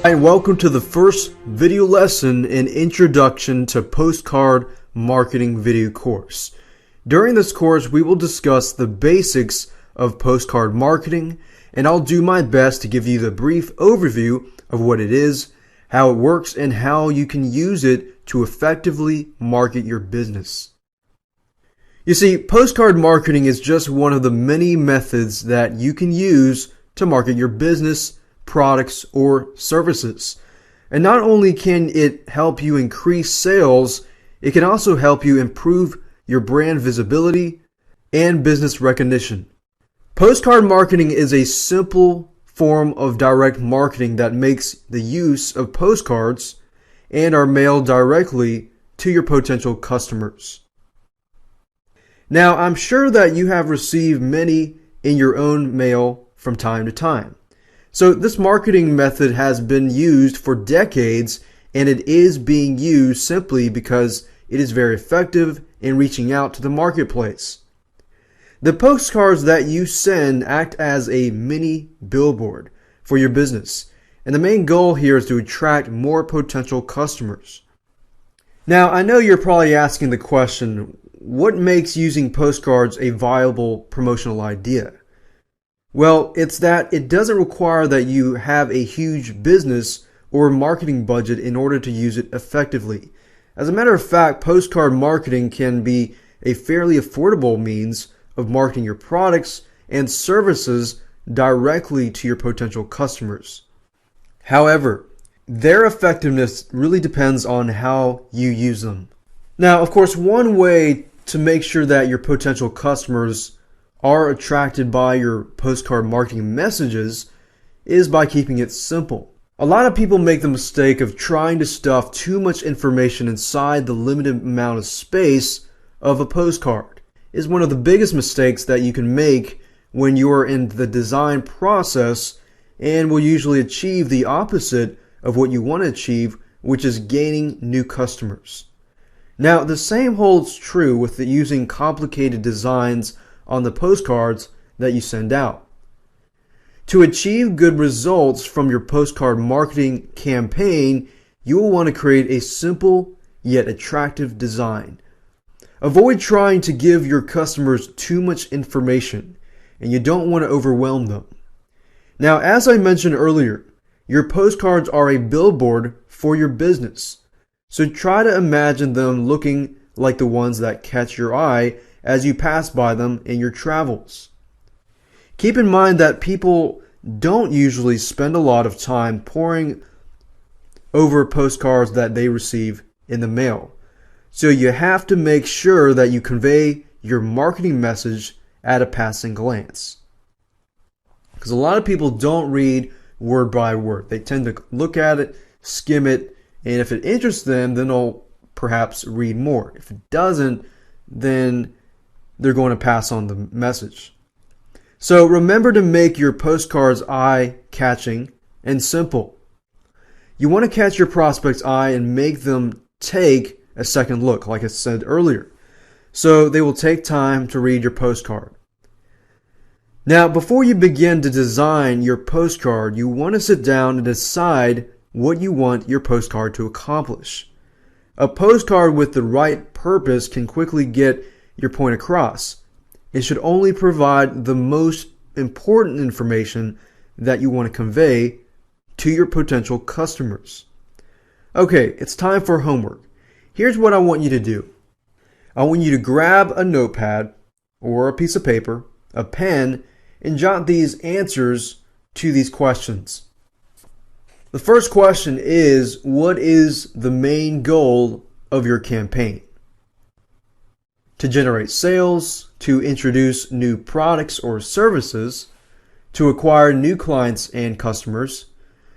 Hi, and welcome to the first video lesson in Introduction to Postcard Marketing video course. During this course, we will discuss the basics of postcard marketing, and I'll do my best to give you the brief overview of what it is, how it works, and how you can use it to effectively market your business. You see, postcard marketing is just one of the many methods that you can use to market your business, products, or services. And not only can it help you increase sales, it can also help you improve your brand visibility and business recognition. Postcard marketing is a simple form of direct marketing that makes the use of postcards and are mailed directly to your potential customers. Now, I'm sure that you have received many in your own mail from time to time. So this marketing method has been used for decades, and it is being used simply because it is very effective in reaching out to the marketplace. The postcards that you send act as a mini billboard for your business, and the main goal here is to attract more potential customers. Now, I know you're probably asking the question, what makes using postcards a viable promotional idea? Well, it's that it doesn't require that you have a huge business or marketing budget in order to use it effectively. As a matter of fact, postcard marketing can be a fairly affordable means of marketing your products and services directly to your potential customers. However, their effectiveness really depends on how you use them. Now, of course, one way to make sure that your potential customers are attracted by your postcard marketing messages is by keeping it simple. A lot of people make the mistake of trying to stuff too much information inside the limited amount of space of a postcard. It's one of the biggest mistakes that you can make when you're in the design process, and will usually achieve the opposite of what you want to achieve, which is gaining new customers. Now, the same holds true with using complicated designs on the postcards that you send out. To achieve good results from your postcard marketing campaign, you will want to create a simple yet attractive design. Avoid trying to give your customers too much information, and you don't want to overwhelm them. Now, as I mentioned earlier, your postcards are a billboard for your business. So try to imagine them looking like the ones that catch your eye as you pass by them in your travels. Keep in mind that people don't usually spend a lot of time poring over postcards that they receive in the mail. So you have to make sure that you convey your marketing message at a passing glance. Because a lot of people don't read word by word. They tend to look at it, skim it, and if it interests them, then they'll perhaps read more. If it doesn't, then they're going to pass on the message. So remember to make your postcards eye-catching and simple. You want to catch your prospect's eye and make them take a second look, like I said earlier. So they will take time to read your postcard. Now, before you begin to design your postcard, you want to sit down and decide what you want your postcard to accomplish. A postcard with the right purpose can quickly get your point across. It should only provide the most important information that you want to convey to your potential customers. Okay, it's time for homework. Here's what I want you to do. I want you to grab a notepad or a piece of paper, a pen, and jot these answers to these questions. The first question is, what is the main goal of your campaign? To generate sales, to introduce new products or services, to acquire new clients and customers,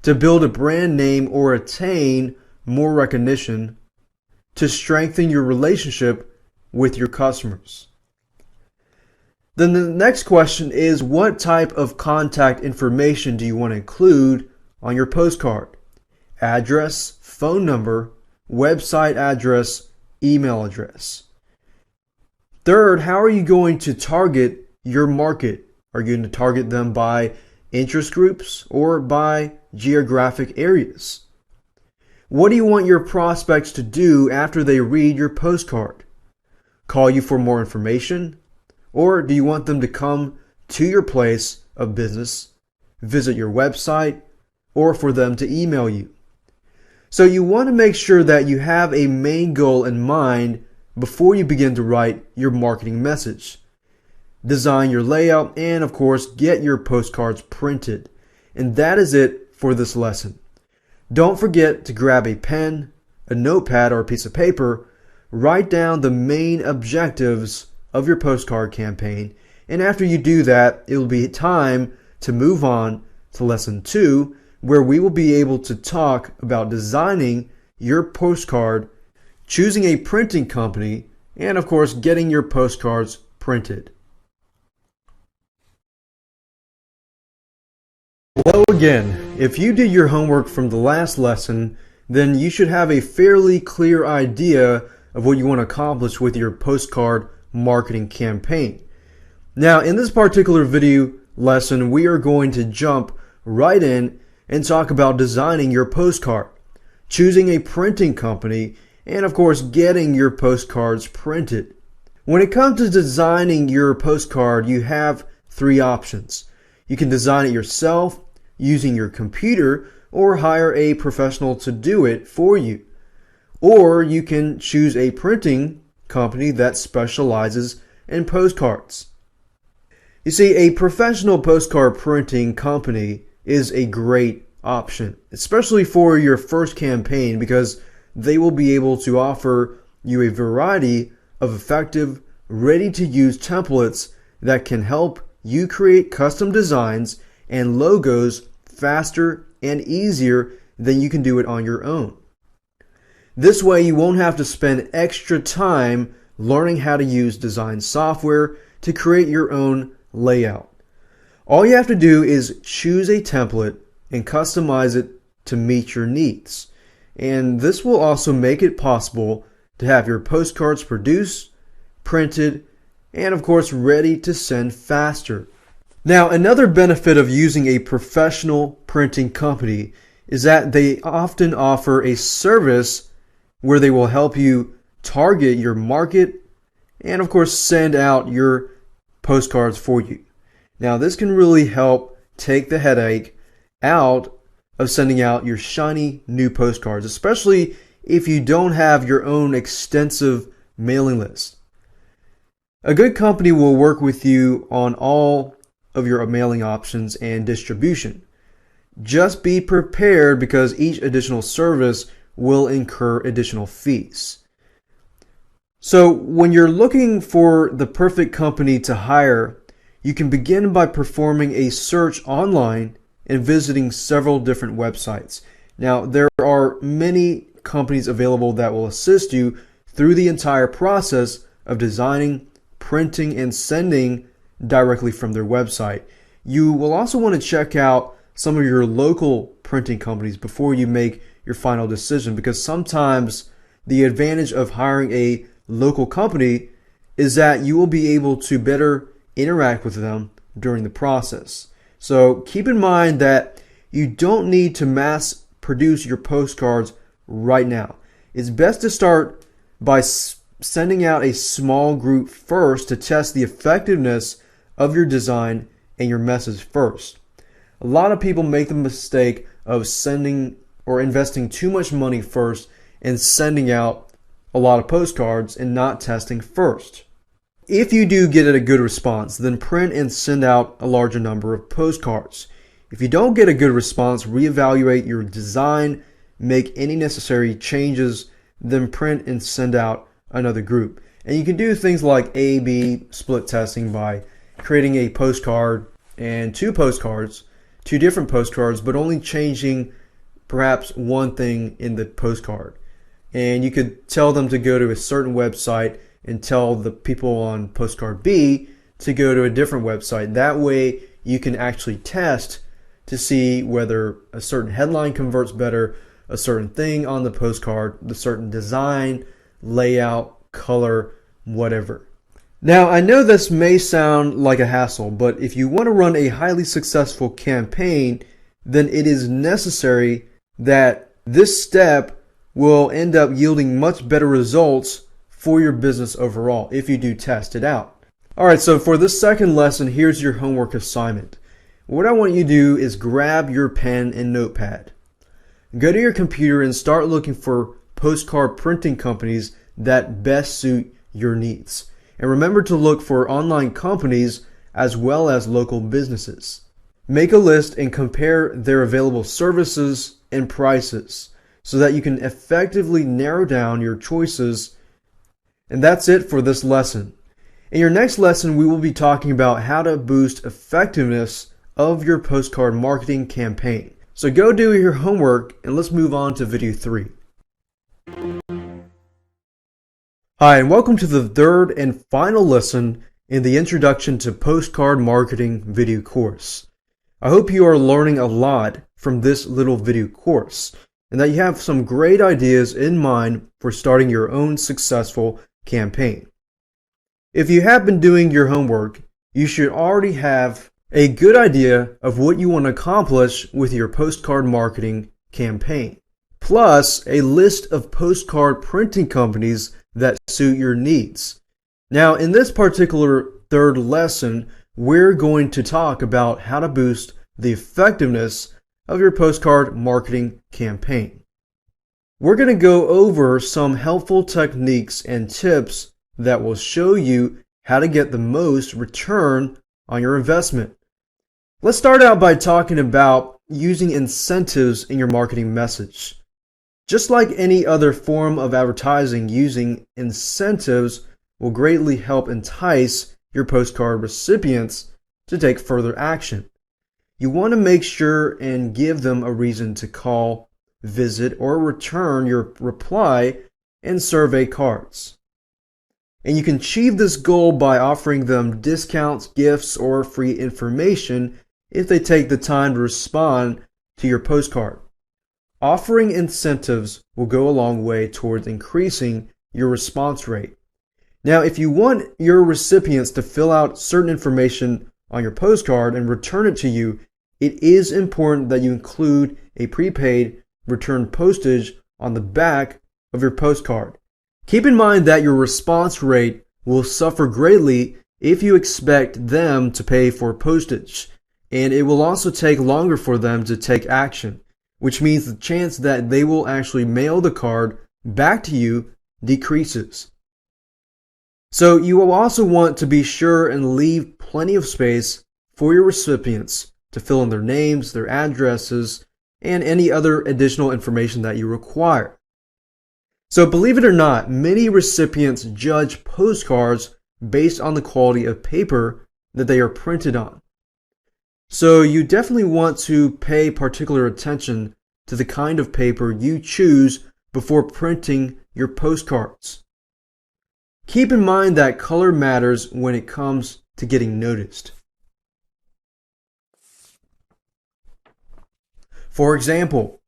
to build a brand name or attain more recognition, to strengthen your relationship with your customers. Then the next question is, what type of contact information do you want to include on your postcard? Address, phone number, website address, email address. Third, how are you going to target your market? Are you going to target them by interest groups or by geographic areas? What do you want your prospects to do after they read your postcard? Call you for more information? Or do you want them to come to your place of business, visit your website, or for them to email you? So you want to make sure that you have a main goal in mind before you begin to write your marketing message. Design your layout and, of course, get your postcards printed. And that is it for this lesson. Don't forget to grab a pen, a notepad, or a piece of paper. Write down the main objectives of your postcard campaign. And after you do that, it will be time to move on to lesson 2, where we will be able to talk about designing your postcard, choosing a printing company, and of course, getting your postcards printed. Hello again. If you did your homework from the last lesson, then you should have a fairly clear idea of what you want to accomplish with your postcard marketing campaign. Now, in this particular video lesson, we are going to jump right in and talk about designing your postcard, choosing a printing company, and of course, getting your postcards printed. When it comes to designing your postcard, you have 3 options. You can design it yourself using your computer or hire a professional to do it for you. Or you can choose a printing company that specializes in postcards. You see, a professional postcard printing company is a great option, especially for your first campaign, because they will be able to offer you a variety of effective, ready-to-use templates that can help you create custom designs and logos faster and easier than you can do it on your own. This way, you won't have to spend extra time learning how to use design software to create your own layout. All you have to do is choose a template and customize it to meet your needs. And this will also make it possible to have your postcards produced, printed, and of course ready to send faster. Now, another benefit of using a professional printing company is that they often offer a service where they will help you target your market and of course send out your postcards for you. Now, this can really help take the headache out of sending out your shiny new postcards, especially if you don't have your own extensive mailing list. A good company will work with you on all of your mailing options and distribution. Just be prepared, because each additional service will incur additional fees. So when you're looking for the perfect company to hire, you can begin by performing a search online and visiting several different websites. Now, there are many companies available that will assist you through the entire process of designing, printing, and sending directly from their website. You will also want to check out some of your local printing companies before you make your final decision, because sometimes the advantage of hiring a local company is that you will be able to better interact with them during the process. So keep in mind that you don't need to mass produce your postcards right now. It's best to start by sending out a small group first to test the effectiveness of your design and your message first. A lot of people make the mistake of sending or investing too much money first and sending out a lot of postcards and not testing first. If you do get a good response, then print and send out a larger number of postcards. If you don't get a good response, reevaluate your design, make any necessary changes, then print and send out another group. And you can do things like A/B split testing by creating a postcard and 2 postcards, 2 different postcards, but only changing perhaps one thing in the postcard. And you could tell them to go to a certain website and tell the people on postcard B to go to a different website. That way you can actually test to see whether a certain headline converts better, a certain thing on the postcard, the certain design, layout, color, whatever. Now, I know this may sound like a hassle, but if you want to run a highly successful campaign, then it is necessary that this step will end up yielding much better results for your business overall if you do test it out. Alright, so for this second lesson, here's your homework assignment. What I want you to do is grab your pen and notepad. Go to your computer and start looking for postcard printing companies that best suit your needs. And remember to look for online companies as well as local businesses. Make a list and compare their available services and prices so that you can effectively narrow down your choices. And that's it for this lesson. In your next lesson, we will be talking about how to boost effectiveness of your postcard marketing campaign. So go do your homework and let's move on to video 3. Hi, and welcome to the third and final lesson in the Introduction to Postcard Marketing video course. I hope you are learning a lot from this little video course and that you have some great ideas in mind for starting your own successful campaign. If you have been doing your homework, you should already have a good idea of what you want to accomplish with your postcard marketing campaign, plus a list of postcard printing companies that suit your needs. Now, in this particular third lesson, we're going to talk about how to boost the effectiveness of your postcard marketing campaign. We're going to go over some helpful techniques and tips that will show you how to get the most return on your investment. Let's start out by talking about using incentives in your marketing message. Just like any other form of advertising, using incentives will greatly help entice your postcard recipients to take further action. You want to make sure and give them a reason to call, visit, or return your reply and survey cards. And you can achieve this goal by offering them discounts, gifts, or free information if they take the time to respond to your postcard. Offering incentives will go a long way towards increasing your response rate. Now, if you want your recipients to fill out certain information on your postcard and return it to you, it is important that you include a prepaid return postage on the back of your postcard. Keep in mind that your response rate will suffer greatly if you expect them to pay for postage, and it will also take longer for them to take action, which means the chance that they will actually mail the card back to you decreases. So you will also want to be sure and leave plenty of space for your recipients to fill in their names, their addresses, and any other additional information that you require. So believe it or not, many recipients judge postcards based on the quality of paper that they are printed on. So you definitely want to pay particular attention to the kind of paper you choose before printing your postcards. Keep in mind that color matters when it comes to getting noticed. For example,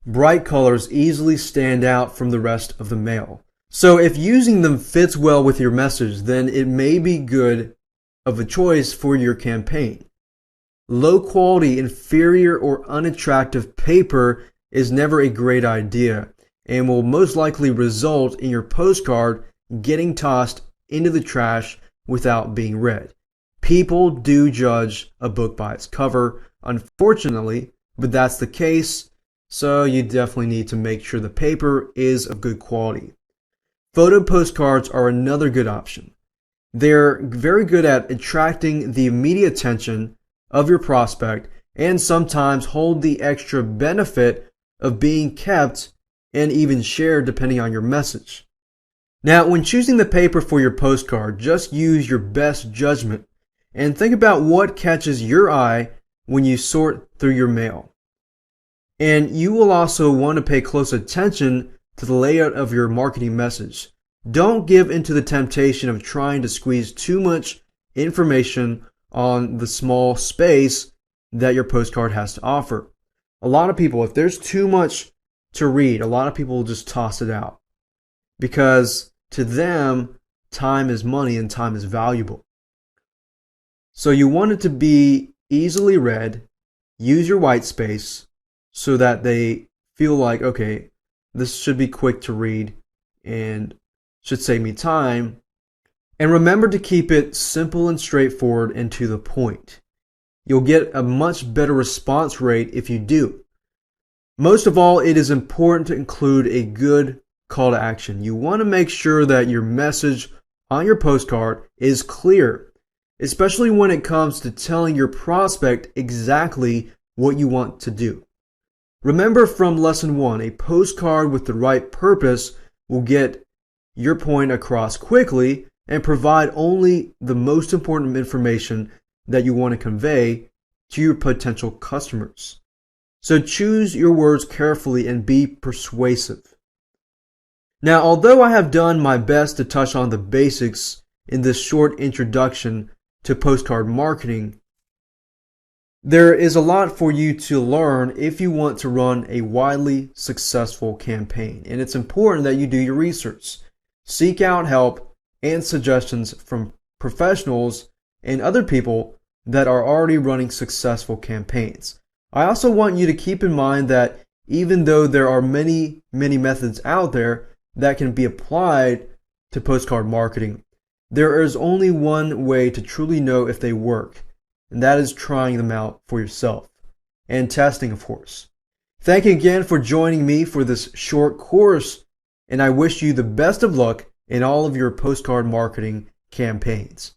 bright colors easily stand out from the rest of the mail. So if using them fits well with your message, then it may be good of a choice for your campaign. Low quality, inferior, or unattractive paper is never a great idea and will most likely result in your postcard getting tossed into the trash without being read. People do judge a book by its cover, unfortunately, but that's the case, so you definitely need to make sure the paper is of good quality. Photo postcards are another good option. They're very good at attracting the immediate attention of your prospect and sometimes hold the extra benefit of being kept and even shared depending on your message. Now, when choosing the paper for your postcard, just use your best judgment and think about what catches your eye when you sort through your mail. And you will also want to pay close attention to the layout of your marketing message. Don't give into the temptation of trying to squeeze too much information on the small space that your postcard has to offer. A lot of people, if there's too much to read, a lot of people will just toss it out because to them, time is money and time is valuable. So you want it to be easily read use your white space so that they feel like, okay, this should be quick to read and should save me time. And remember to keep it simple and straightforward and to the point. You'll get a much better response rate if you do. Most of all, it is important to include a good call to action. You want to make sure that your message on your postcard is clear, especially when it comes to telling your prospect exactly what you want to do. Remember from lesson 1, a postcard with the right purpose will get your point across quickly and provide only the most important information that you want to convey to your potential customers. So choose your words carefully and be persuasive. Now, although I have done my best to touch on the basics in this short introduction to postcard marketing, there is a lot for you to learn if you want to run a widely successful campaign. And it's important that you do your research. Seek out help and suggestions from professionals and other people that are already running successful campaigns. I also want you to keep in mind that even though there are many methods out there that can be applied to postcard marketing, there is only one way to truly know if they work, and that is trying them out for yourself and testing, of course. Thank you again for joining me for this short course, and I wish you the best of luck in all of your postcard marketing campaigns.